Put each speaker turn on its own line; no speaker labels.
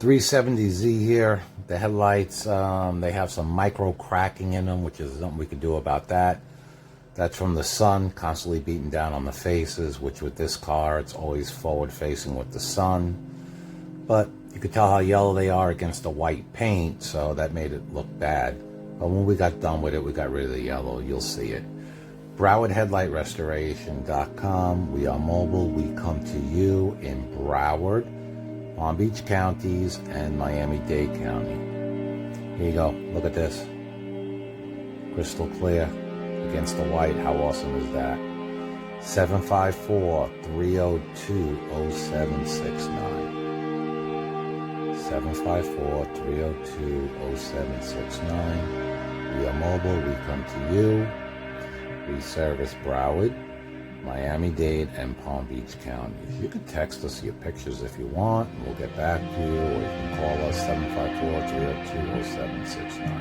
370Z here. The headlights, they have some micro cracking in them, which is something we could do about that. That's from the sun constantly beating down on the faces, which with this car, it's always forward facing with the sun. But you could tell how yellow they are against the white paint, so that made it look bad. But when we got done with it, we got rid of the yellow. You'll see it. BrowardHeadlightRestoration.com. We are mobile. We come to you in Broward, Palm Beach counties, and Miami-Dade County. Here you go. Look at this. Crystal clear against the white. How awesome is that? 754-302-0769. 754-302-0769. We are mobile. We come to you. We service Broward, Miami-Dade, and Palm Beach counties. You can text us your pictures if you want, and we'll get back to you, or you can call us 754-302-0769.